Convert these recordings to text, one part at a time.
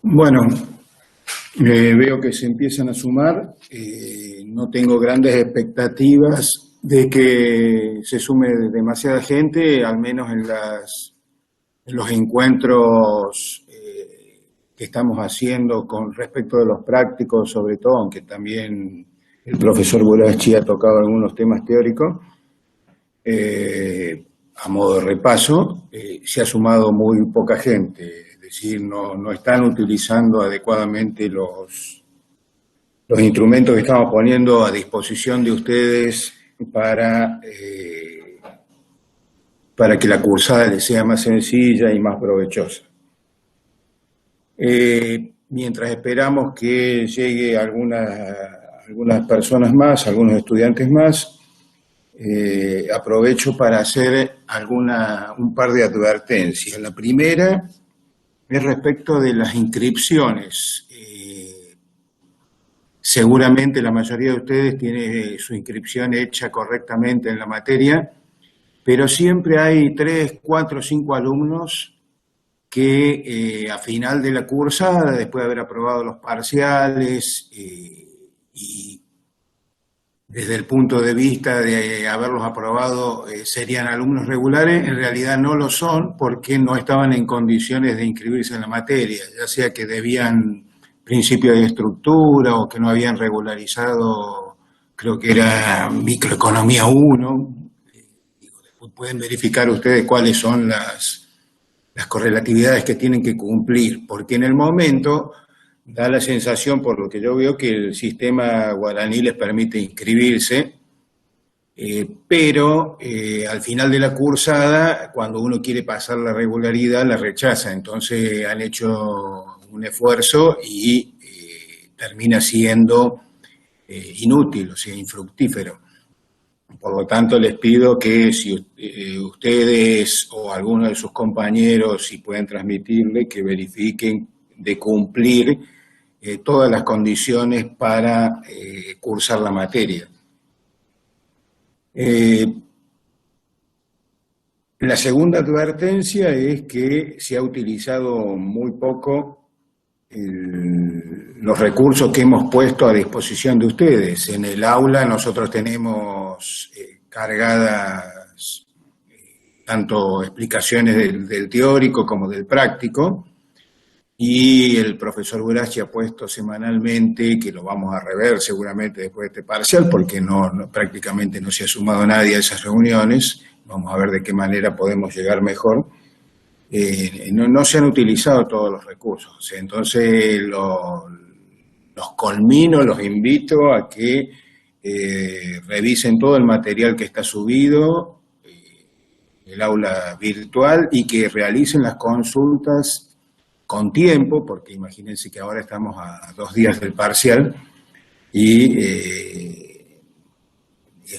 Bueno, veo que se empiezan a sumar. No tengo grandes expectativas de que se sume demasiada gente, al menos en los encuentros que estamos haciendo con respecto de los prácticos, sobre todo, aunque también el profesor Burachi ha tocado algunos temas teóricos. A modo de repaso, se ha sumado muy poca gente, es decir, no están utilizando adecuadamente los instrumentos que estamos poniendo a disposición de ustedes para que la cursada les sea más sencilla y más provechosa. Mientras esperamos que llegue algunas personas más, algunos estudiantes más, aprovecho para hacer un par de advertencias. La primera es respecto de las inscripciones. Seguramente la mayoría de ustedes tiene su inscripción hecha correctamente en la materia, pero siempre hay 3, 4, 5 alumnos que a final de la cursada, después de haber aprobado los parciales y desde el punto de vista de haberlos aprobado, serían alumnos regulares, en realidad no lo son porque no estaban en condiciones de inscribirse en la materia, ya sea que debían principios de estructura o que no habían regularizado, creo que era microeconomía 1. Pueden verificar ustedes cuáles son las correlatividades que tienen que cumplir, porque en el momento da la sensación, por lo que yo veo, que el sistema guaraní les permite inscribirse, pero al final de la cursada, cuando uno quiere pasar la regularidad, la rechaza. Entonces han hecho un esfuerzo y termina siendo inútil, o sea, infructífero. Por lo tanto, les pido que si ustedes o alguno de sus compañeros, si pueden transmitirle, que verifiquen de cumplir todas las condiciones para cursar la materia. La segunda advertencia es que se ha utilizado muy poco los recursos que hemos puesto a disposición de ustedes. En el aula nosotros tenemos cargadas tanto explicaciones del teórico como del práctico, y el profesor Burachi ha puesto semanalmente, que lo vamos a rever seguramente después de este parcial, porque prácticamente no se ha sumado nadie a esas reuniones, vamos a ver de qué manera podemos llegar mejor. No se han utilizado todos los recursos, entonces los conmino, los invito a que revisen todo el material que está subido, el aula virtual, y que realicen las consultas con tiempo, porque imagínense que ahora estamos a 2 días del parcial y es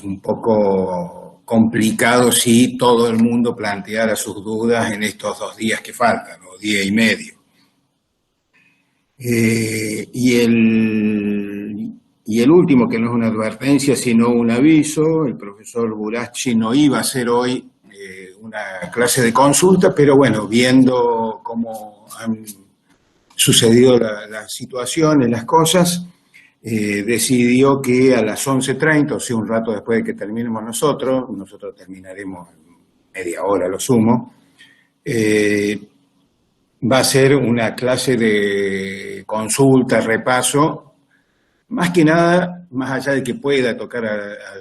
un poco complicado si todo el mundo planteara sus dudas en estos 2 días que faltan, o día y medio. Y el último, que no es una advertencia, sino un aviso: el profesor Burachi no iba a hacer hoy una clase de consulta, pero bueno, viendo cómo han sucedido las situaciones, las cosas, decidió que a las 11:30, o sea, un rato después de que terminemos nosotros terminaremos en media hora lo sumo, va a ser una clase de consulta, repaso, más que nada, más allá de que pueda tocar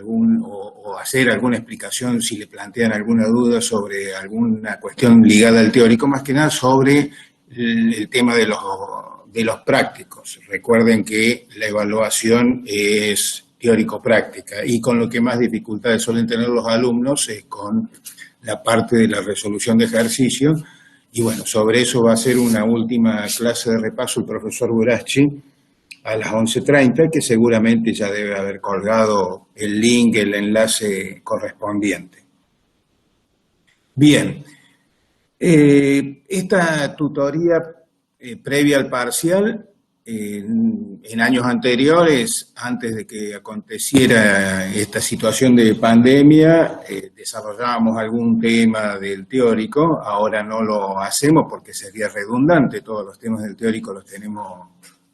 o hacer alguna explicación si le plantean alguna duda sobre alguna cuestión ligada al teórico, más que nada sobre el tema de los prácticos. Recuerden que la evaluación es teórico-práctica, y con lo que más dificultades suelen tener los alumnos es con la parte de la resolución de ejercicios. Y bueno, sobre eso va a ser una última clase de repaso el profesor Burachi a las 11:30, que seguramente ya debe haber colgado el link, el enlace correspondiente. Bien, esta tutoría previa al parcial en años anteriores, antes de que aconteciera esta situación de pandemia, desarrollábamos algún tema del teórico. Ahora no lo hacemos porque sería redundante. Todos los temas del teórico los tenemos,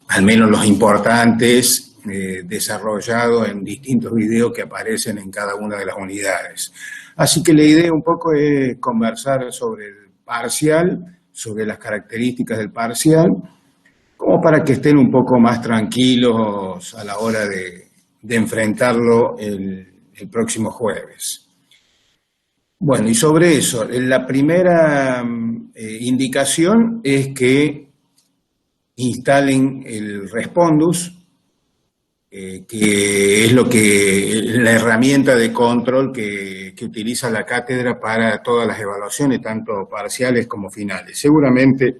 al menos los importantes, desarrollados en distintos videos que aparecen en cada una de las unidades. Así que la idea un poco es conversar sobre el parcial, sobre las características del parcial, como para que estén un poco más tranquilos a la hora de enfrentarlo el próximo jueves. Bueno, y sobre eso, la primera indicación es que instalen el Respondus, que es la herramienta de control que utiliza la cátedra para todas las evaluaciones, tanto parciales como finales. Seguramente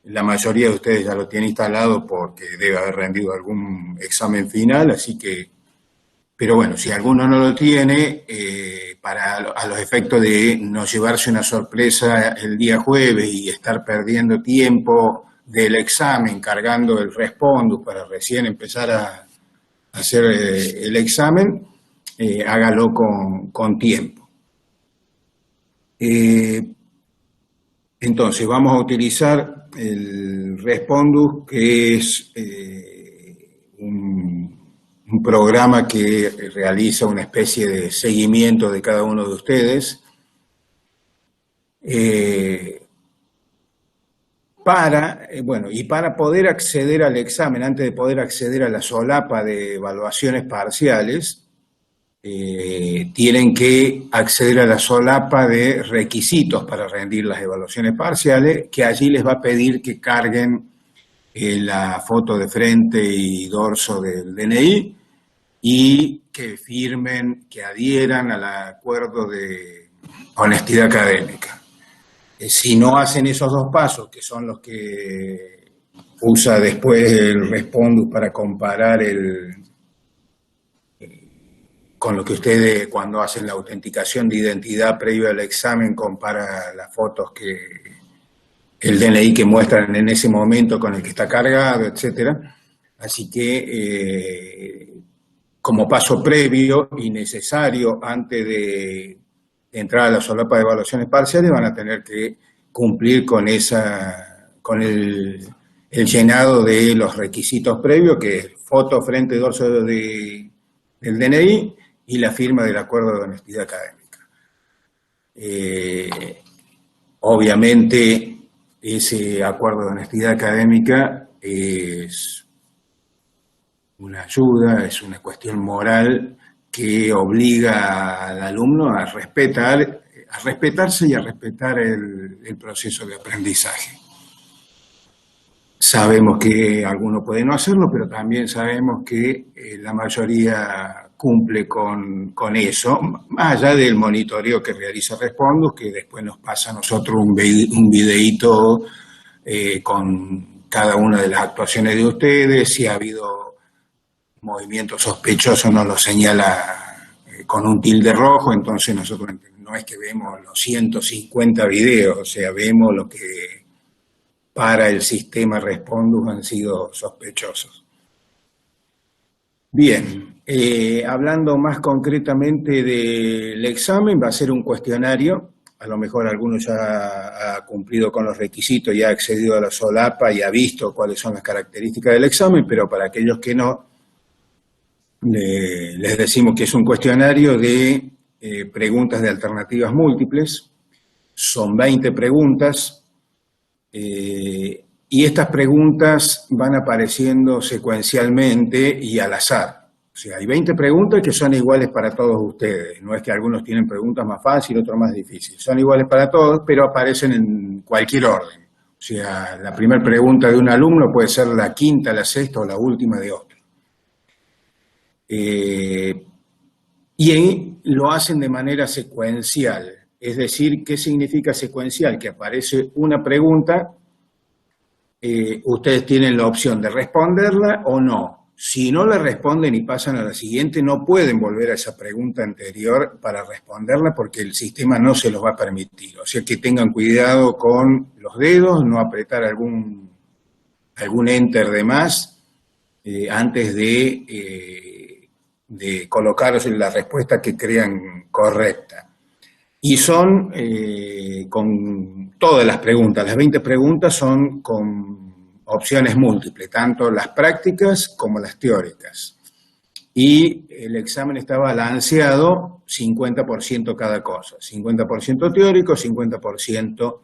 la mayoría de ustedes ya lo tienen instalado porque debe haber rendido algún examen final, así que, pero bueno, si alguno no lo tiene, a los efectos de no llevarse una sorpresa el día jueves y estar perdiendo tiempo del examen cargando el Respondus para recién empezar a hacer el examen, hágalo con tiempo. Entonces vamos a utilizar el Respondus, que es un programa que realiza una especie de seguimiento de cada uno de ustedes. Para poder acceder al examen, antes de poder acceder a la solapa de evaluaciones parciales, tienen que acceder a la solapa de requisitos para rendir las evaluaciones parciales, que allí les va a pedir que carguen la foto de frente y dorso del DNI y que firmen, que adhieran al acuerdo de honestidad académica. Si no hacen esos dos pasos, que son los que usa después el Respondus para comparar con lo que ustedes cuando hacen la autenticación de identidad previo al examen, compara las fotos que el DNI que muestran en ese momento con el que está cargado, etcétera. Así que como paso previo y necesario antes de entrar a la solapa de evaluaciones parciales, van a tener que cumplir con el llenado de los requisitos previos, que es foto, frente, dorso del DNI y la firma del acuerdo de honestidad académica. Obviamente, ese acuerdo de honestidad académica es una ayuda, es una cuestión moral que obliga al alumno a respetarse y a respetar el proceso de aprendizaje. Sabemos que algunos pueden no hacerlo, pero también sabemos que la mayoría cumple con eso, más allá del monitoreo que realiza Respondus, que después nos pasa a nosotros un videíto con cada una de las actuaciones de ustedes. Si ha habido movimiento sospechoso nos lo señala con un tilde rojo, entonces nosotros no es que vemos los 150 videos, o sea, vemos lo que para el sistema Respondus han sido sospechosos. Bien, hablando más concretamente del examen, va a ser un cuestionario. A lo mejor alguno ya ha cumplido con los requisitos y ha accedido a la solapa y ha visto cuáles son las características del examen, pero para aquellos que no, les decimos que es un cuestionario de preguntas de alternativas múltiples. Son 20 preguntas. Y estas preguntas van apareciendo secuencialmente y al azar. O sea, hay 20 preguntas que son iguales para todos ustedes. No es que algunos tienen preguntas más fáciles, otros más difíciles. Son iguales para todos, pero aparecen en cualquier orden. O sea, la primera pregunta de un alumno puede ser la quinta, la sexta o la última de otro. Y lo hacen de manera secuencial. Es decir, ¿qué significa secuencial? Que aparece una pregunta, ustedes tienen la opción de responderla o no. Si no la responden y pasan a la siguiente, no pueden volver a esa pregunta anterior para responderla porque el sistema no se los va a permitir. O sea que tengan cuidado con los dedos, no apretar algún algún enter de más antes de colocar la respuesta que crean correcta. Y son con todas las preguntas, las 20 preguntas son con opciones múltiples, tanto las prácticas como las teóricas. Y el examen está balanceado 50% cada cosa, 50% teórico, 50%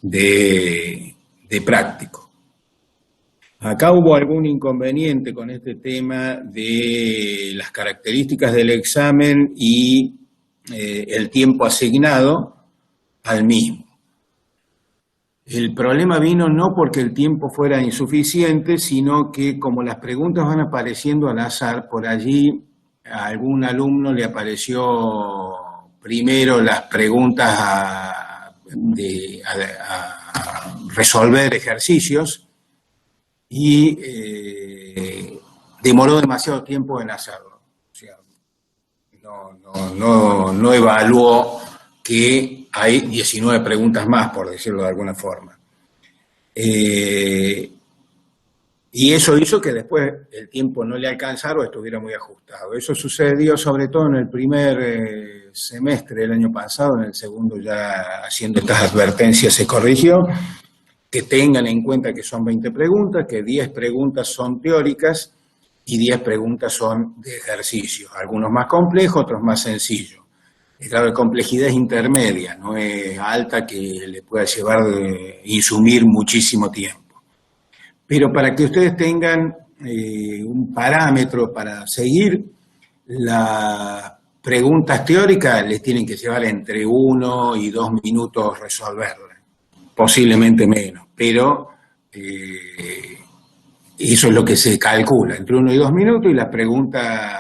de práctico. Acá hubo algún inconveniente con este tema de las características del examen y el tiempo asignado al mismo. El problema vino no porque el tiempo fuera insuficiente, sino que como las preguntas van apareciendo al azar, por allí a algún alumno le apareció primero las preguntas a resolver ejercicios y demoró demasiado tiempo en hacerlo. O sea, no evaluó que hay 19 preguntas más, por decirlo de alguna forma. Y eso hizo que después el tiempo no le alcanzara o estuviera muy ajustado. Eso sucedió sobre todo en el primer semestre del año pasado, en el segundo ya haciendo estas advertencias se corrigió, que tengan en cuenta que son 20 preguntas, que 10 preguntas son teóricas y 10 preguntas son de ejercicios, algunos más complejos, otros más sencillos. Claro, la complejidad es intermedia, no es alta que le pueda llevar insumir muchísimo tiempo. Pero para que ustedes tengan un parámetro para seguir, las preguntas teóricas les tienen que llevar entre 1 y 2 minutos resolverlas, posiblemente menos, pero eso es lo que se calcula, entre 1 y 2 minutos, y las preguntas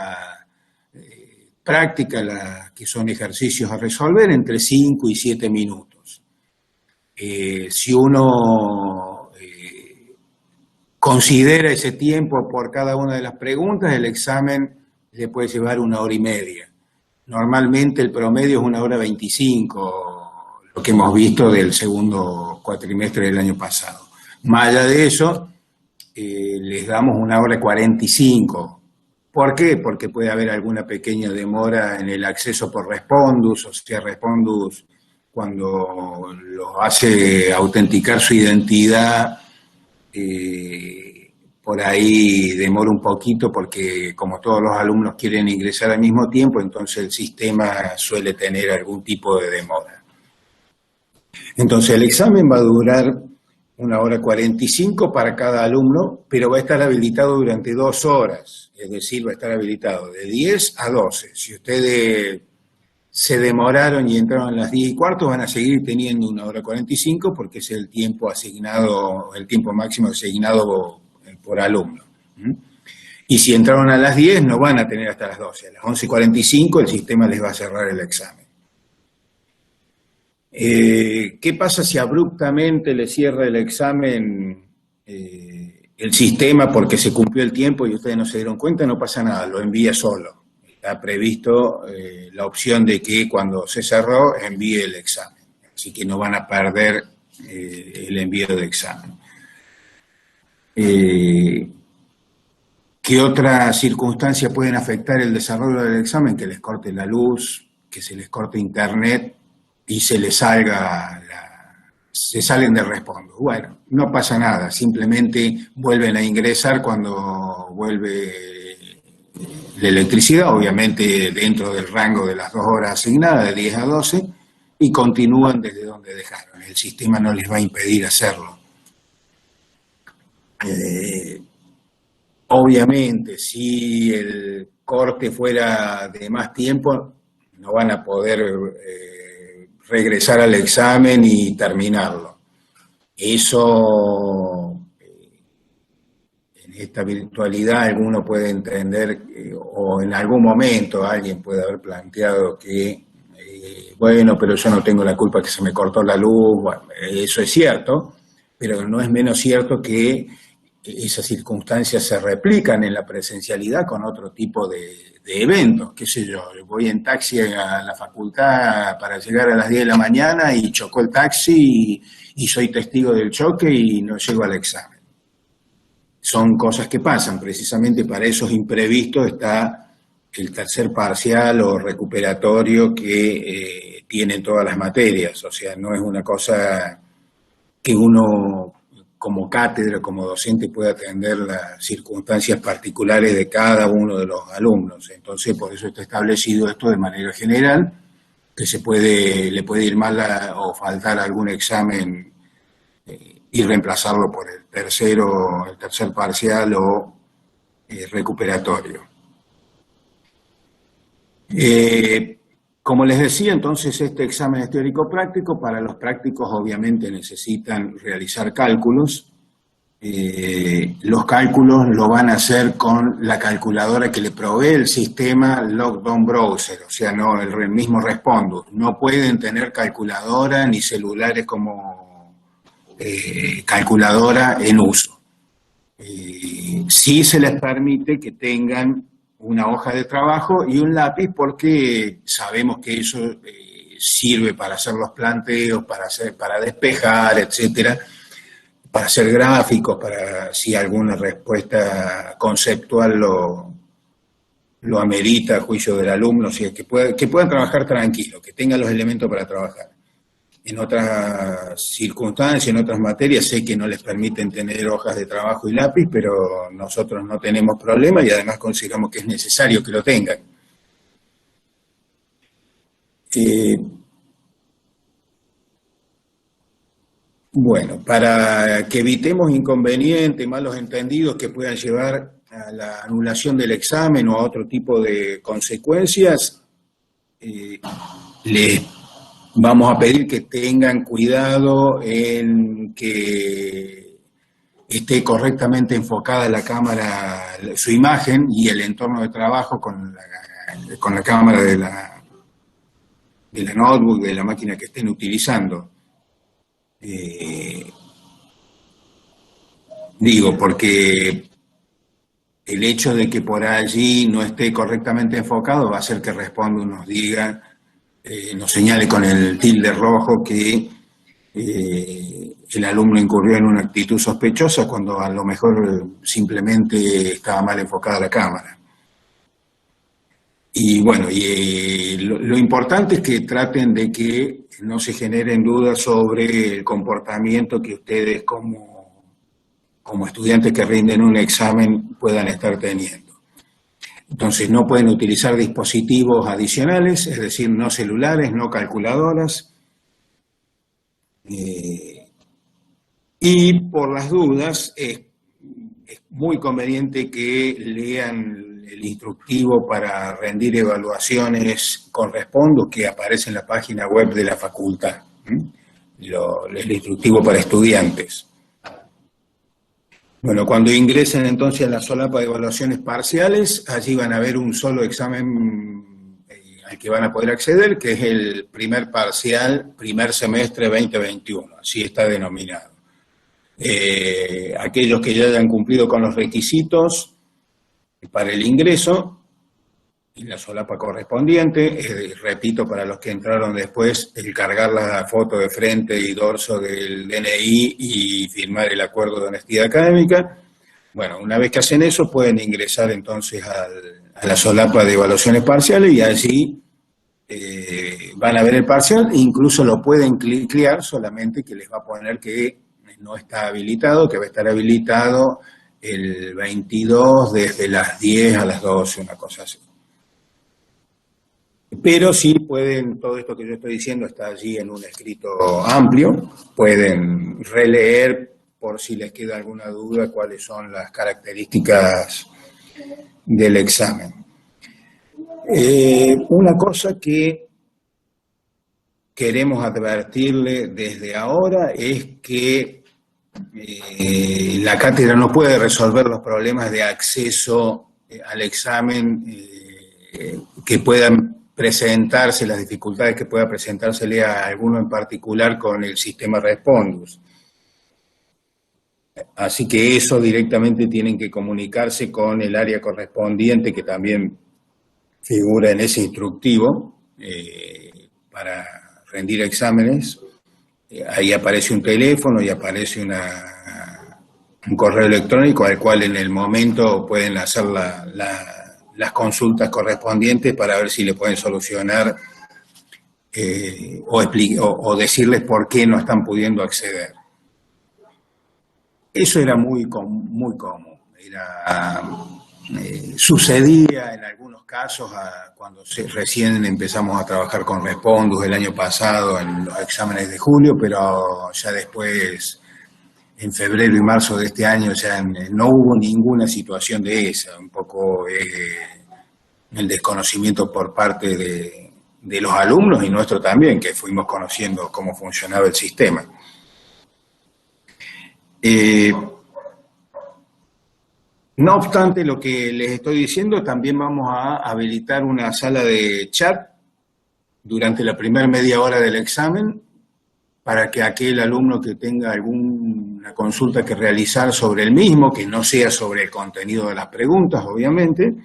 prácticas, que son ejercicios a resolver, entre 5 y 7 minutos. Si uno considera ese tiempo por cada una de las preguntas, el examen le puede llevar 1 hora y media. Normalmente el promedio es 1 hora 25, lo que hemos visto del segundo cuatrimestre del año pasado. Más allá de eso, les damos 1 hora 45. ¿Por qué? Porque puede haber alguna pequeña demora en el acceso por Respondus, o sea, Respondus cuando lo hace autenticar su identidad, por ahí demora un poquito porque como todos los alumnos quieren ingresar al mismo tiempo, entonces el sistema suele tener algún tipo de demora. Entonces el examen va a durar 1 hora 45 para cada alumno, pero va a estar habilitado durante 2 horas, es decir, va a estar habilitado de 10 a 12. Si ustedes se demoraron y entraron a las 10 y cuarto, van a seguir teniendo 1 hora 45 porque es el tiempo asignado, el tiempo máximo asignado por alumno. Y si entraron a las 10, no van a tener hasta las 12. A las 11:45 el sistema les va a cerrar el examen. ¿Qué pasa si abruptamente le cierra el examen el sistema porque se cumplió el tiempo y ustedes no se dieron cuenta? No pasa nada, lo envía solo. Está previsto la opción de que cuando se cerró envíe el examen. Así que no van a perder el envío del examen. ¿Qué otras circunstancias pueden afectar el desarrollo del examen? Que les corte la luz, que se les corte internet y se salen de Respondus. Bueno, no pasa nada, simplemente vuelven a ingresar cuando vuelve la electricidad, obviamente dentro del rango de las 2 horas asignadas, de 10 a 12, y continúan desde donde dejaron. El sistema no les va a impedir hacerlo. Obviamente, si el corte fuera de más tiempo, no van a poder regresar al examen y terminarlo. Eso, en esta virtualidad, alguno puede entender, o en algún momento alguien puede haber planteado que, bueno, pero yo no tengo la culpa que se me cortó la luz. Bueno, eso es cierto, pero no es menos cierto que esas circunstancias se replican en la presencialidad con otro tipo de eventos, qué sé yo voy en taxi a la facultad para llegar a las 10 de la mañana y chocó el taxi y soy testigo del choque y no llego al examen. son cosas que pasan. Precisamente para esos imprevistos está el tercer parcial o recuperatorio que tienen todas las materias. O sea, no es una cosa que uno como cátedra, como docente, pueda atender las circunstancias particulares de cada uno de los alumnos. Entonces, por eso está establecido esto de manera general, que le puede ir mal o faltar algún examen y reemplazarlo por el tercer parcial o recuperatorio. Como les decía, entonces este examen es teórico-práctico. Para los prácticos obviamente necesitan realizar cálculos. Los cálculos lo van a hacer con la calculadora que le provee el sistema Lockdown Browser, o sea, no el mismo Respondus. No pueden tener calculadora ni celulares como calculadora en uso. Sí se les permite que tengan una hoja de trabajo y un lápiz, porque sabemos que eso sirve para hacer los planteos, para despejar, etcétera, para hacer gráficos, para si alguna respuesta conceptual lo amerita a juicio del alumno, o sea, que puedan trabajar tranquilo, que tengan los elementos para trabajar. En otras circunstancias, en otras materias, sé que no les permiten tener hojas de trabajo y lápiz, pero nosotros no tenemos problema y además consideramos que es necesario que lo tengan. Bueno, para que evitemos inconvenientes, malos entendidos que puedan llevar a la anulación del examen o a otro tipo de consecuencias, les vamos a pedir que tengan cuidado en que esté correctamente enfocada la cámara, su imagen y el entorno de trabajo con la cámara de la notebook, de la máquina que estén utilizando. Porque el hecho de que por allí no esté correctamente enfocado va a hacer que Respondus nos diga, nos señale con el tilde rojo que el alumno incurrió en una actitud sospechosa cuando a lo mejor simplemente estaba mal enfocada la cámara. Y bueno, lo importante es que traten de que no se generen dudas sobre el comportamiento que ustedes como estudiantes que rinden un examen puedan estar teniendo. Entonces no pueden utilizar dispositivos adicionales, es decir, no celulares, no calculadoras. Y por las dudas, es muy conveniente que lean el instructivo para rendir evaluaciones con Respondus que aparece en la página web de la facultad, el instructivo para estudiantes. Bueno, cuando ingresen entonces a la solapa de evaluaciones parciales, allí van a ver un solo examen al que van a poder acceder, que es el primer parcial, primer semestre 2021, así está denominado. Aquellos que ya hayan cumplido con los requisitos para el ingreso, en la solapa correspondiente, repito, para los que entraron después, el cargar la foto de frente y dorso del DNI y firmar el acuerdo de honestidad académica. Bueno, una vez que hacen eso, pueden ingresar entonces a la solapa de evaluaciones parciales y allí van a ver el parcial, e incluso lo pueden cliquear, solamente que les va a poner que no está habilitado, que va a estar habilitado el 22 desde las 10 a las 12, una cosa así. Pero sí pueden, todo esto que yo estoy diciendo está allí en un escrito amplio, pueden releer por si les queda alguna duda cuáles son las características del examen. Una cosa que queremos advertirle desde ahora es que la cátedra no puede resolver los problemas de acceso al examen que puedan presentarse, las dificultades que pueda presentársele a alguno en particular con el sistema Respondus. Así que eso directamente tienen que comunicarse con el área correspondiente, que también figura en ese instructivo para rendir exámenes. Ahí aparece un teléfono y aparece un correo electrónico al cual en el momento pueden hacer las consultas correspondientes para ver si le pueden solucionar o decirles por qué no están pudiendo acceder. Eso era muy común. Sucedía en algunos casos cuando recién empezamos a trabajar con Respondus el año pasado en los exámenes de julio, pero ya después, en febrero y marzo de este año, ya no hubo ninguna situación de esa. Un poco el desconocimiento por parte de los alumnos y nuestro también, que fuimos conociendo cómo funcionaba el sistema. No obstante lo que les estoy diciendo, también vamos a habilitar una sala de chat durante la primera media hora del examen para que aquel alumno que tenga alguna consulta que realizar sobre el mismo, que no sea sobre el contenido de las preguntas, obviamente,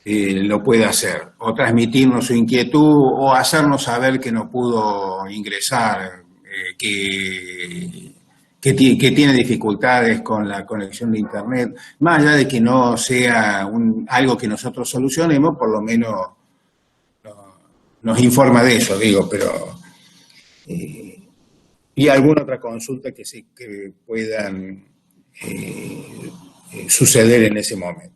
lo pueda hacer, o transmitirnos su inquietud, o hacernos saber que no pudo ingresar, que tiene dificultades con la conexión de Internet, más allá de que no sea algo que nosotros solucionemos, por lo menos nos informa de eso, digo, pero... y alguna otra consulta que puedan suceder en ese momento.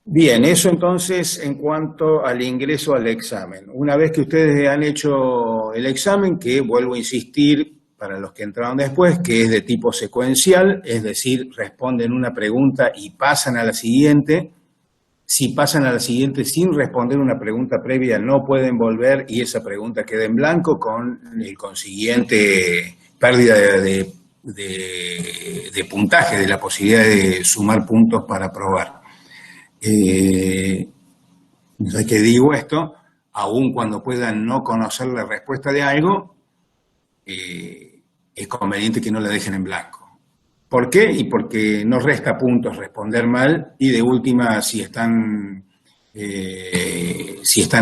Bien, eso entonces en cuanto al ingreso al examen. Una vez que ustedes han hecho el examen, que vuelvo a insistir para los que entraron después, que es de tipo secuencial, es decir, responden una pregunta y pasan a la siguiente. Si pasan a la siguiente sin responder una pregunta previa, no pueden volver y esa pregunta queda en blanco con el consiguiente pérdida de puntaje, de la posibilidad de sumar puntos para aprobar. Ya que digo esto, aun cuando puedan no conocer la respuesta de algo, es conveniente que no la dejen en blanco. ¿Por qué? Y porque no resta puntos responder mal y de última si están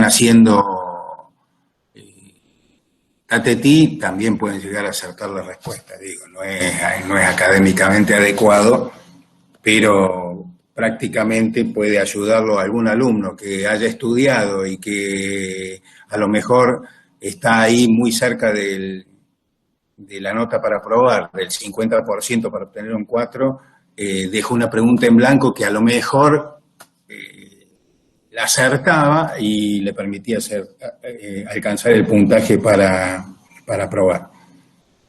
haciendo tatetí, también pueden llegar a acertar la respuesta. Digo, no es académicamente adecuado, pero prácticamente puede ayudarlo a algún alumno que haya estudiado y que a lo mejor está ahí muy cerca de la nota para aprobar, del 50% para obtener un 4, deja una pregunta en blanco que a lo mejor la acertaba y le permitía alcanzar el puntaje para aprobar.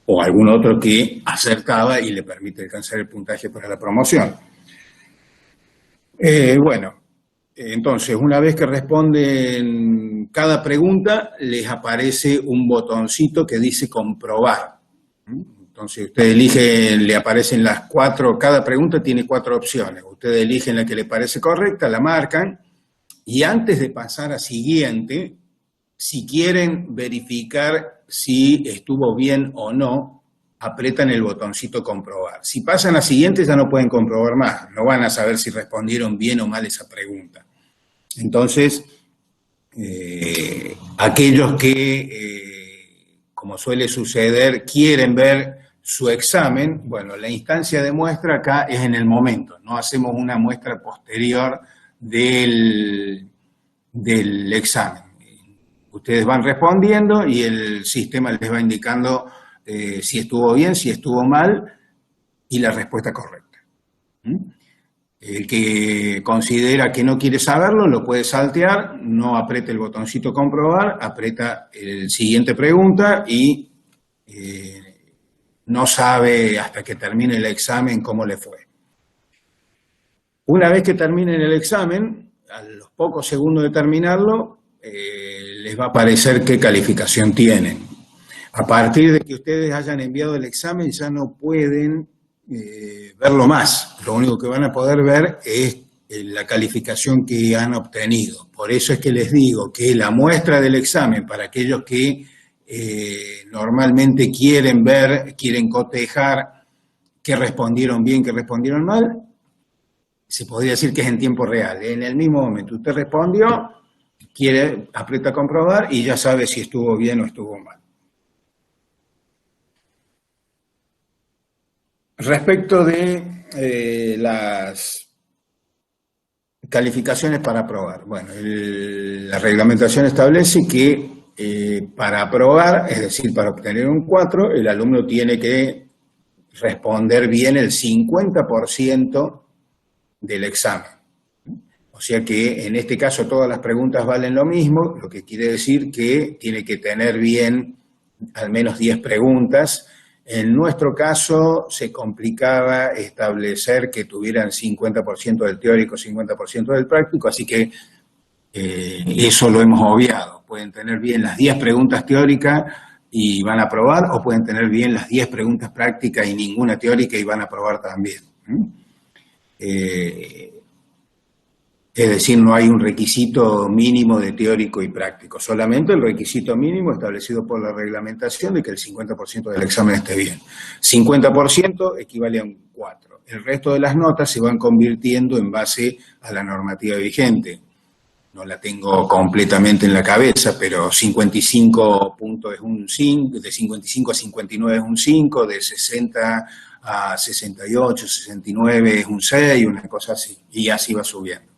O algún otro que acertaba y le permite alcanzar el puntaje para la promoción. Entonces, una vez que responden cada pregunta, les aparece un botoncito que dice comprobar. Entonces, usted elige, le aparecen las 4, cada pregunta tiene 4 opciones. Ustedes eligen la que le parece correcta, la marcan, y antes de pasar a siguiente, si quieren verificar si estuvo bien o no, apretan el botoncito comprobar. Si pasan a siguiente ya no pueden comprobar más, no van a saber si respondieron bien o mal esa pregunta. Entonces, aquellos que, como suele suceder, quieren ver su examen, bueno, la instancia de muestra acá es en el momento, no hacemos una muestra posterior del examen. Ustedes van respondiendo y el sistema les va indicando si estuvo bien, si estuvo mal y la respuesta correcta. El que considera que no quiere saberlo lo puede saltear, no apriete el botoncito comprobar, aprieta el siguiente pregunta y no sabe hasta que termine el examen cómo le fue. Una vez que terminen el examen, a los pocos segundos de terminarlo, les va a aparecer qué calificación tienen. A partir de que ustedes hayan enviado el examen ya no pueden verlo más. Lo único que van a poder ver es la calificación que han obtenido. Por eso es que les digo que la muestra del examen para aquellos que normalmente quieren ver, quieren cotejar qué respondieron bien, qué respondieron mal, se podría decir que es en tiempo real. En el mismo momento usted respondió, aprieta comprobar y ya sabe si estuvo bien o estuvo mal. Respecto de las calificaciones para aprobar. Bueno, la reglamentación establece que para aprobar, es decir, para obtener un 4, el alumno tiene que responder bien el 50% del examen. O sea que en este caso todas las preguntas valen lo mismo, lo que quiere decir que tiene que tener bien al menos 10 preguntas. En nuestro caso se complicaba establecer que tuvieran 50% del teórico, 50% del práctico, así que eso lo hemos obviado. Pueden tener bien las 10 preguntas teóricas y van a aprobar, o pueden tener bien las 10 preguntas prácticas y ninguna teórica y van a aprobar también. Es decir, no hay un requisito mínimo de teórico y práctico, solamente el requisito mínimo establecido por la reglamentación de que el 50% del examen esté bien. 50% equivale a un 4. El resto de las notas se van convirtiendo en base a la normativa vigente. No la tengo completamente en la cabeza, pero 55 puntos es un 5, de 55 a 59 es un 5, de 60 a 68, 69 es un 6, una cosa así, y así va subiendo.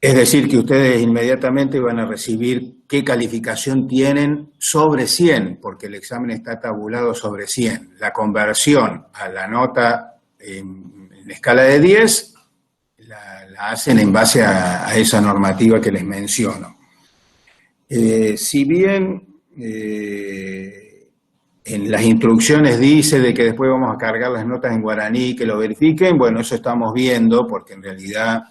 Es decir, que ustedes inmediatamente van a recibir qué calificación tienen sobre 100, porque el examen está tabulado sobre 100. La conversión a la nota en escala de 10 la hacen en base a esa normativa que les menciono. Si bien en las instrucciones dice de que después vamos a cargar las notas en guaraní, que lo verifiquen, bueno, eso estamos viendo, porque en realidad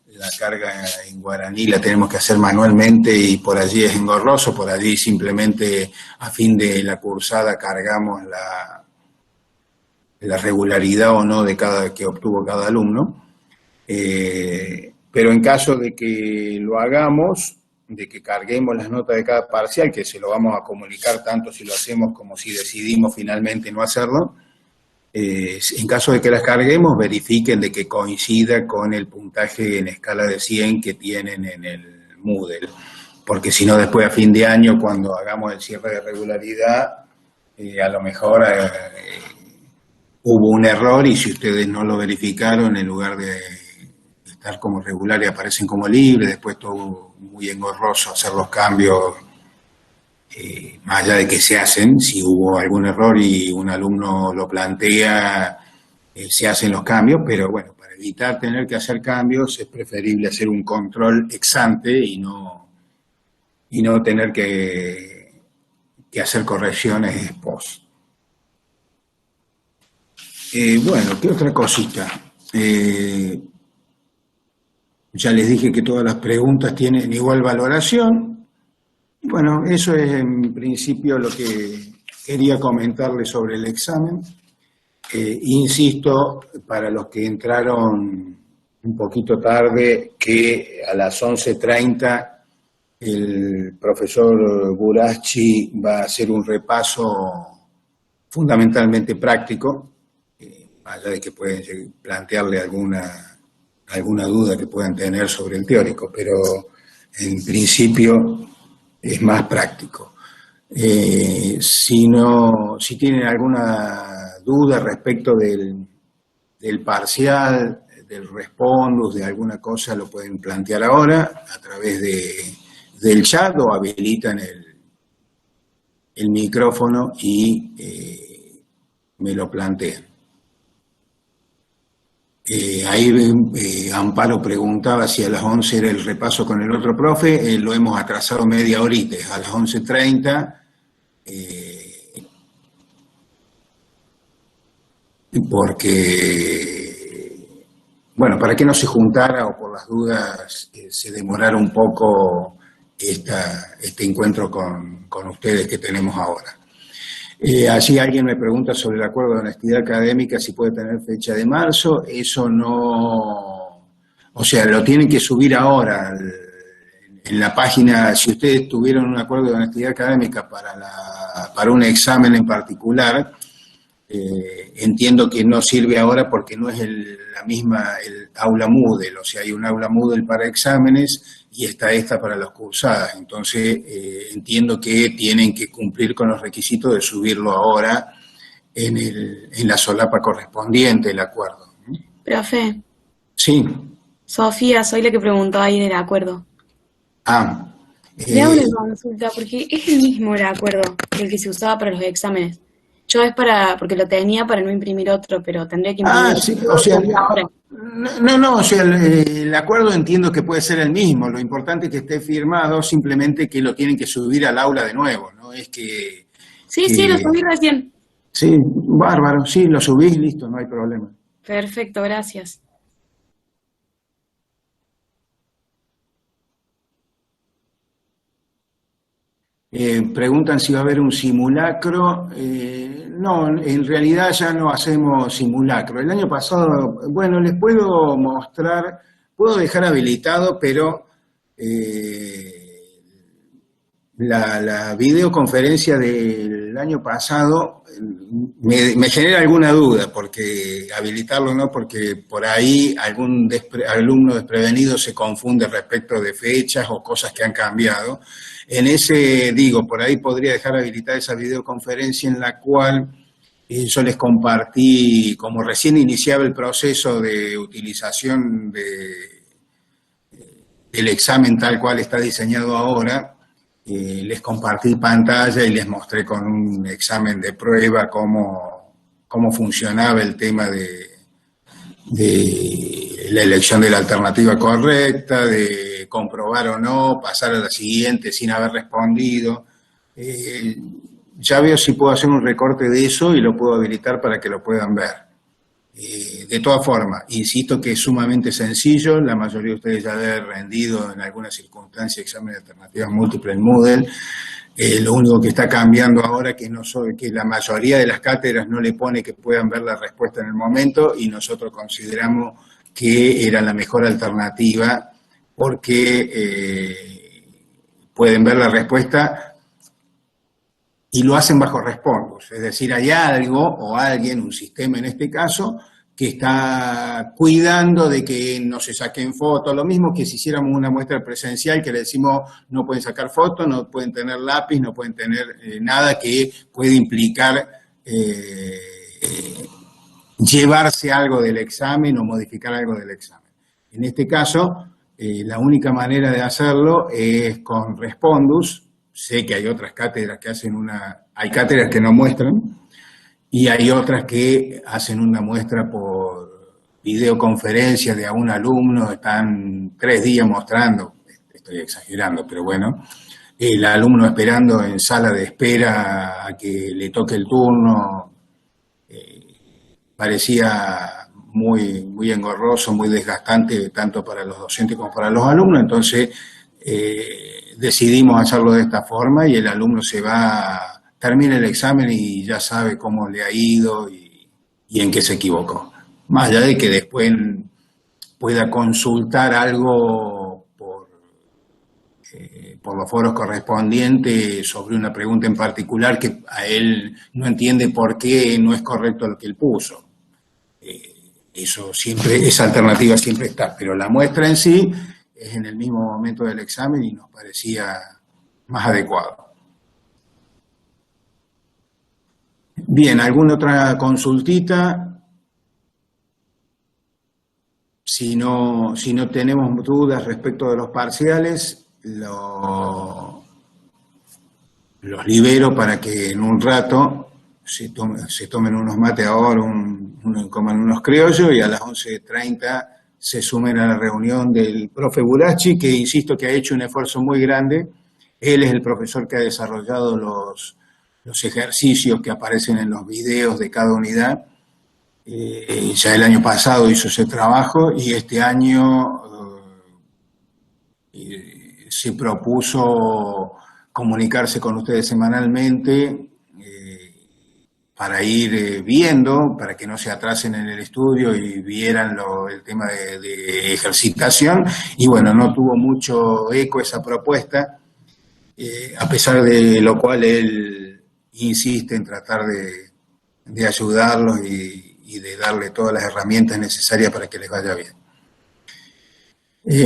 la carga en guaraní la tenemos que hacer manualmente y por allí es engorroso, por allí simplemente a fin de la cursada cargamos la regularidad o no de que obtuvo cada alumno. Pero en caso de que lo hagamos, de que carguemos las notas de cada parcial, que se lo vamos a comunicar tanto si lo hacemos como si decidimos finalmente no hacerlo, en caso de que las carguemos, verifiquen de que coincida con el puntaje en escala de 100 que tienen en el Moodle, porque si no después a fin de año, cuando hagamos el cierre de regularidad, a lo mejor hubo un error y si ustedes no lo verificaron, en lugar de estar como regular y aparecen como libre, después todo muy engorroso hacer los cambios, más allá de que se hacen, si hubo algún error y un alumno lo plantea, se hacen los cambios, pero bueno, para evitar tener que hacer cambios es preferible hacer un control ex ante y no tener que hacer correcciones post. Bueno, ¿qué otra cosita? Ya les dije que todas las preguntas tienen igual valoración. Bueno, eso es en principio lo que quería comentarles sobre el examen. Insisto, para los que entraron un poquito tarde, que a las 11:30 el profesor Buracci va a hacer un repaso fundamentalmente práctico, más allá de que pueden plantearle alguna duda que puedan tener sobre el teórico, pero en principio es más práctico. Si tienen alguna duda respecto del parcial, del respondus, de alguna cosa, lo pueden plantear ahora a través del chat o habilitan el micrófono y me lo plantean. Ahí Amparo preguntaba si a las 11 era el repaso con el otro profe, lo hemos atrasado media horita, a las 11:30, porque, bueno, para que no se juntara o por las dudas se demorara un poco este encuentro con ustedes que tenemos ahora. Allí alguien me pregunta sobre el acuerdo de honestidad académica, si puede tener fecha de marzo. Eso no, o sea, lo tienen que subir ahora en la página. Si ustedes tuvieron un acuerdo de honestidad académica para un examen en particular, entiendo que no sirve ahora porque no es la misma el aula Moodle, o sea, hay un aula Moodle para exámenes y está esta para las cursadas. Entonces, entiendo que tienen que cumplir con los requisitos de subirlo ahora en la solapa correspondiente, el acuerdo. Profe, Sí. Sofía, soy la que preguntó ahí del acuerdo. Ah, Le hago una eh, consulta porque es el mismo el acuerdo que el que se usaba para los exámenes. Yo es porque lo tenía para no imprimir otro, pero tendría que imprimir sí, o otro sea, y ahora. no, o sea, el acuerdo entiendo que puede ser el mismo, lo importante es que esté firmado, simplemente que lo tienen que subir al aula de nuevo, ¿no? Es Sí, sí, lo que subí recién. sí, bárbaro, sí, lo subís, listo, no hay problema. Perfecto, gracias. Preguntan si va a haber un simulacro. No, en realidad ya no hacemos simulacro. El año pasado, bueno, les puedo mostrar, puedo dejar habilitado, pero la videoconferencia del año pasado me genera alguna duda, porque habilitarlo no, porque por ahí algún alumno desprevenido se confunde respecto de fechas o cosas que han cambiado. En ese, digo, por ahí podría dejar habilitada esa videoconferencia en la cual yo les compartí, como recién iniciaba el proceso de utilización del examen tal cual está diseñado ahora, les compartí pantalla y les mostré con un examen de prueba cómo funcionaba el tema de la elección de la alternativa correcta, de comprobar o no, pasar a la siguiente sin haber respondido. Eh, ya veo si puedo hacer un recorte de eso y lo puedo habilitar para que lo puedan ver. De todas formas, insisto que es sumamente sencillo, la mayoría de ustedes ya deben rendido en alguna circunstancia examen de alternativas múltiples en Moodle. Lo único que está cambiando ahora que, que la mayoría de las cátedras no le pone que puedan ver la respuesta en el momento y nosotros consideramos que era la mejor alternativa porque pueden ver la respuesta y lo hacen bajo respondus, es decir, hay algo o alguien, un sistema en este caso, que está cuidando de que no se saquen fotos, lo mismo que si hiciéramos una muestra presencial que le decimos no pueden sacar fotos, no pueden tener lápiz, no pueden tener nada que pueda implicar llevarse algo del examen o modificar algo del examen. En este caso, la única manera de hacerlo es con respondus. Sé que hay otras cátedras que hacen hay cátedras que no muestran y hay otras que hacen una muestra por videoconferencia de a un alumno, están 3 días mostrando, estoy exagerando, pero bueno, el alumno esperando en sala de espera a que le toque el turno, parecía muy engorroso, muy desgastante, tanto para los docentes como para los alumnos, entonces decidimos hacerlo de esta forma y el alumno termina el examen y ya sabe cómo le ha ido y en qué se equivocó. Más allá de que después pueda consultar algo por los foros correspondientes sobre una pregunta en particular que a él no entiende por qué no es correcto lo que él puso. Eso siempre, esa alternativa siempre está, pero la muestra en sí es en el mismo momento del examen y nos parecía más adecuado. Bien, ¿alguna otra consultita? Si no tenemos dudas respecto de los parciales, los libero para que en un rato se tomen unos mates ahora, coman unos criollos y a las 11:30 se sumen a la reunión del profe Burachi, que insisto que ha hecho un esfuerzo muy grande. Él es el profesor que ha desarrollado los ejercicios que aparecen en los videos de cada unidad. Ya el año pasado hizo ese trabajo y este año se propuso comunicarse con ustedes semanalmente para ir viendo, para que no se atrasen en el estudio y vieran el tema de ejercitación. Y bueno, no tuvo mucho eco esa propuesta, a pesar de lo cual él insiste en tratar de ayudarlos y de darle todas las herramientas necesarias para que les vaya bien.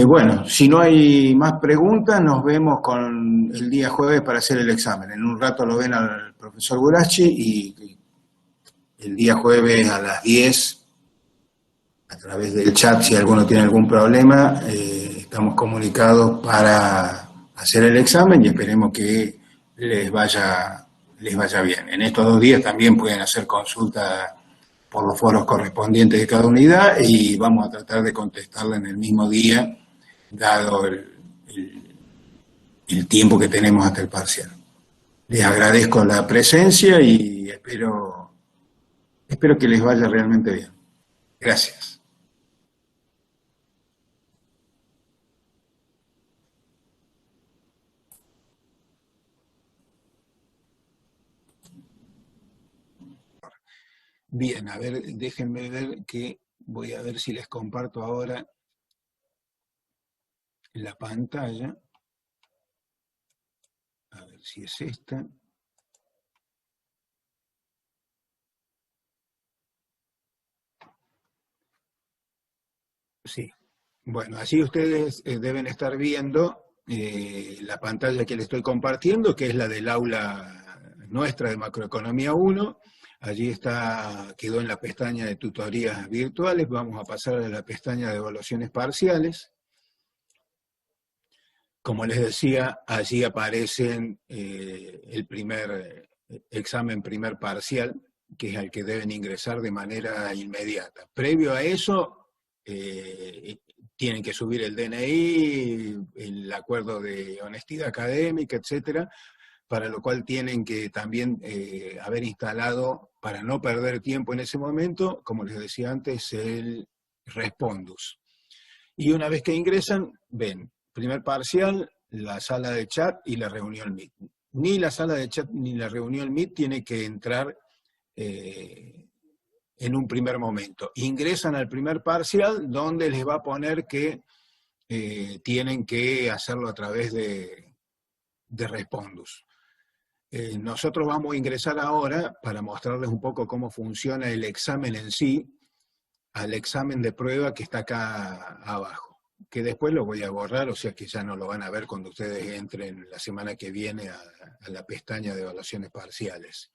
Bueno, si no hay más preguntas, nos vemos con el día jueves para hacer el examen. En un rato lo ven al profesor Gurachi y el día jueves a las 10, a través del chat, si alguno tiene algún problema, estamos comunicados para hacer el examen y esperemos que les vaya bien. En estos 2 días también pueden hacer consulta por los foros correspondientes de cada unidad y vamos a tratar de contestarla en el mismo día, dado el tiempo que tenemos hasta el parcial. Les agradezco la presencia y espero que les vaya realmente bien. Gracias. Bien, a ver, déjenme ver que voy a ver si les comparto ahora la pantalla. A ver si es esta. Sí. Bueno, así ustedes deben estar viendo la pantalla que les estoy compartiendo, que es la del aula nuestra de Macroeconomía 1. Allí está, quedó en la pestaña de tutorías virtuales. Vamos a pasar a la pestaña de evaluaciones parciales. Como les decía, allí aparecen el primer examen, primer parcial, que es al que deben ingresar de manera inmediata. Previo a eso, tienen que subir el DNI, el acuerdo de honestidad académica, etcétera, para lo cual tienen que también haber instalado, para no perder tiempo en ese momento, como les decía antes, el Respondus. Y una vez que ingresan, ven primer parcial, la sala de chat y la reunión Meet. Ni la sala de chat ni la reunión Meet tiene que entrar en un primer momento. Ingresan al primer parcial, donde les va a poner que tienen que hacerlo a través de Respondus. Nosotros vamos a ingresar ahora, para mostrarles un poco cómo funciona el examen en sí, al examen de prueba que está acá abajo, que después lo voy a borrar, o sea que ya no lo van a ver cuando ustedes entren la semana que viene a la pestaña de evaluaciones parciales.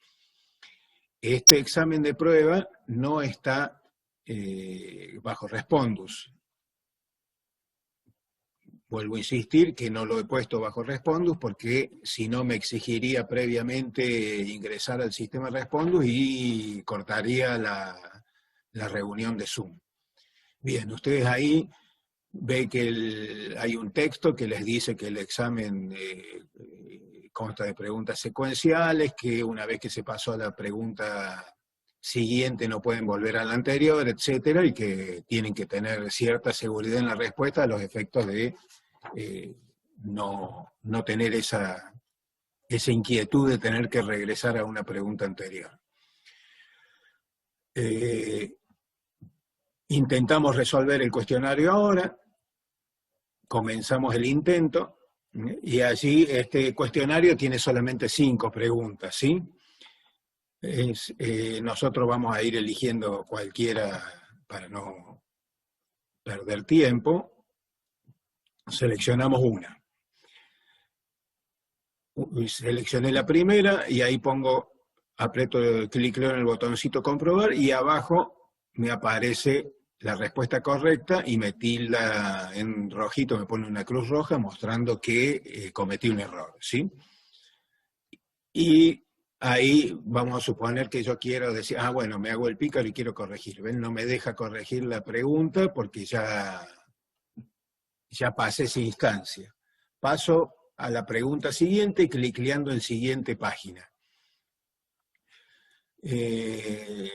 Este examen de prueba no está bajo Respondus. Vuelvo a insistir que no lo he puesto bajo Respondus porque si no me exigiría previamente ingresar al sistema Respondus y cortaría la reunión de Zoom. Bien, ustedes ahí ven que hay un texto que les dice que el examen consta de preguntas secuenciales, que una vez que se pasó a la pregunta siguiente no pueden volver a la anterior, etcétera, y que tienen que tener cierta seguridad en la respuesta a los efectos de no tener esa inquietud de tener que regresar a una pregunta anterior. Intentamos resolver el cuestionario ahora, comenzamos el intento, y allí este cuestionario tiene solamente 5 preguntas, ¿sí? Nosotros vamos a ir eligiendo cualquiera para no perder tiempo. Seleccionamos una. Seleccioné la primera y ahí aprieto clic en el botoncito comprobar y abajo me aparece la respuesta correcta y me tilda en rojito, me pone una cruz roja mostrando que cometí un error, ¿sí? Y ahí vamos a suponer que yo quiero decir, bueno, me hago el pícaro y quiero corregir. ¿Ven? No me deja corregir la pregunta porque ya pasé esa instancia. Paso a la pregunta siguiente, clicleando en siguiente página.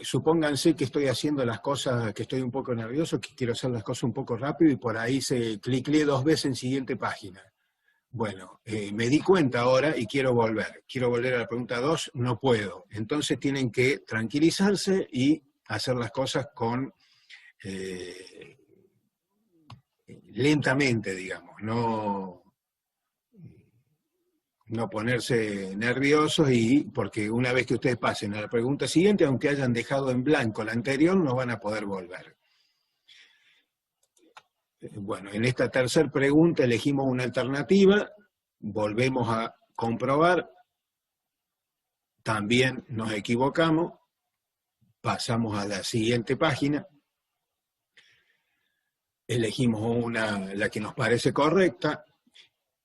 Supónganse que estoy haciendo las cosas, que estoy un poco nervioso, que quiero hacer las cosas un poco rápido y por ahí clicleé 2 veces en siguiente página. Bueno, me di cuenta ahora y quiero volver. Quiero volver a la pregunta 2, no puedo. Entonces tienen que tranquilizarse y hacer las cosas con lentamente, digamos, no no ponerse nerviosos, y porque una vez que ustedes pasen a la pregunta siguiente, aunque hayan dejado en blanco la anterior, no van a poder volver. Bueno, en esta tercera pregunta elegimos una alternativa, volvemos a comprobar, también nos equivocamos, pasamos a la siguiente página, elegimos la que nos parece correcta,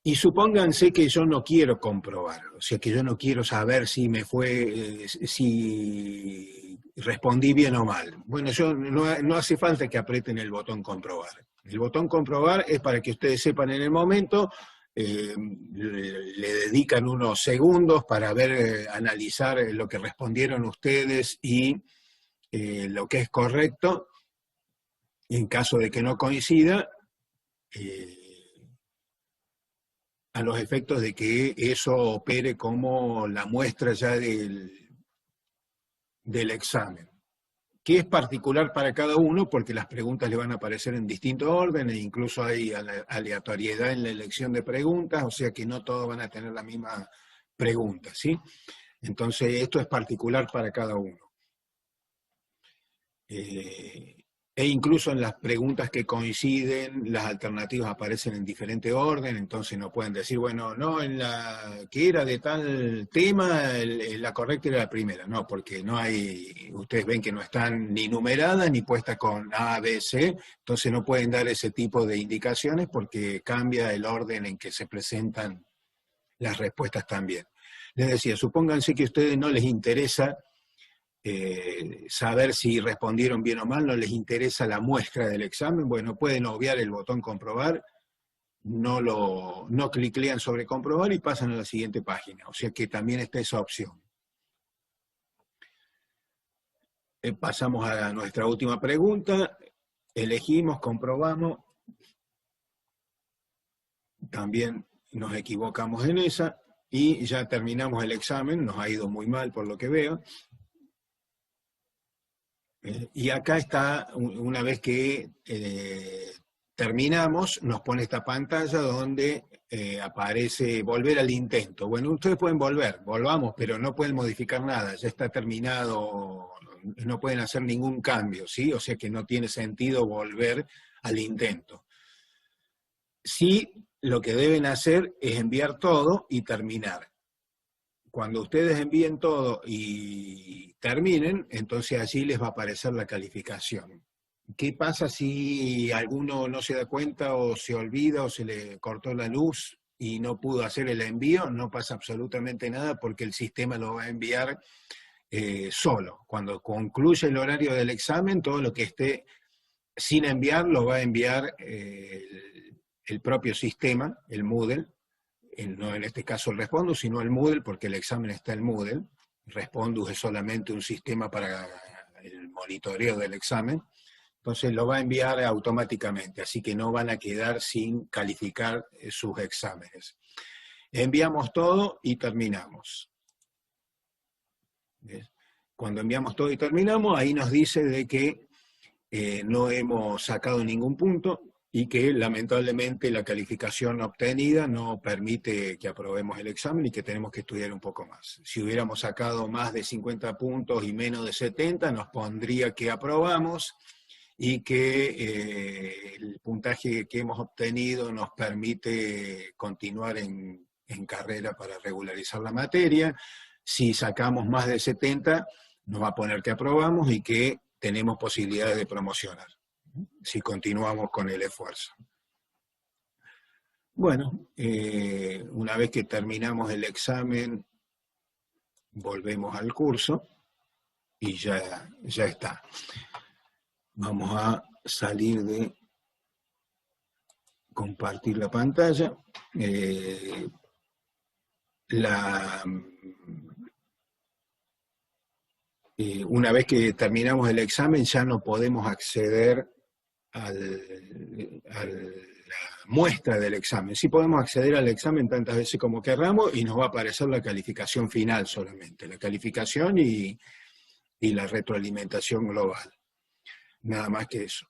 y supónganse que yo no quiero comprobar, o sea que yo no quiero saber si si respondí bien o mal. Bueno, no hace falta que aprieten el botón comprobar. El botón comprobar es para que ustedes sepan en el momento, le dedican unos segundos para ver, analizar lo que respondieron ustedes y lo que es correcto. En caso de que no coincida, a los efectos de que eso opere como la muestra ya del examen, que es particular para cada uno porque las preguntas le van a aparecer en distinto orden e incluso hay aleatoriedad en la elección de preguntas, o sea que no todos van a tener la misma pregunta, ¿sí? Entonces esto es particular para cada uno. E incluso en las preguntas que coinciden, las alternativas aparecen en diferente orden, entonces no pueden decir, bueno, no, en la que era de tal tema, la correcta era la primera, no, porque no hay, ustedes ven que no están ni numeradas ni puestas con A, B, C, entonces no pueden dar ese tipo de indicaciones porque cambia el orden en que se presentan las respuestas también. Les decía, supónganse que a ustedes no les interesa saber si respondieron bien o mal, no les interesa la muestra del examen, bueno, pueden obviar el botón comprobar, no cliclean sobre comprobar y pasan a la siguiente página, o sea que también está esa opción. Pasamos a nuestra última pregunta, elegimos, comprobamos, también nos equivocamos en esa, y ya terminamos el examen, nos ha ido muy mal por lo que veo. Y acá está, una vez que terminamos, nos pone esta pantalla donde aparece volver al intento. Bueno, ustedes pueden volvamos, pero no pueden modificar nada, ya está terminado, no pueden hacer ningún cambio, ¿sí? O sea que no tiene sentido volver al intento. Sí, lo que deben hacer es enviar todo y terminar. Cuando ustedes envíen todo y terminen, entonces allí les va a aparecer la calificación. ¿Qué pasa si alguno no se da cuenta o se olvida o se le cortó la luz y no pudo hacer el envío? No pasa absolutamente nada porque el sistema lo va a enviar solo. Cuando concluye el horario del examen, todo lo que esté sin enviar lo va a enviar el propio sistema, el Moodle. No en este caso el Respondus, sino el Moodle, porque el examen está en Moodle. Respondus es solamente un sistema para el monitoreo del examen. Entonces lo va a enviar automáticamente, así que no van a quedar sin calificar sus exámenes. Enviamos todo y terminamos. ¿Ves? Cuando enviamos todo y terminamos, ahí nos dice de que no hemos sacado ningún punto, y que lamentablemente la calificación obtenida no permite que aprobemos el examen y que tenemos que estudiar un poco más. Si hubiéramos sacado más de 50 puntos y menos de 70, nos pondría que aprobamos y que el puntaje que hemos obtenido nos permite continuar en carrera para regularizar la materia. Si sacamos más de 70, nos va a poner que aprobamos y que tenemos posibilidades de promocionar si continuamos con el esfuerzo. Bueno, una vez que terminamos el examen, volvemos al curso y ya está. Vamos a salir de compartir la pantalla. Una vez que terminamos el examen ya no podemos acceder a la muestra del examen. Sí podemos acceder al examen tantas veces como querramos y nos va a aparecer la calificación final solamente, la calificación y la retroalimentación global. Nada más que eso.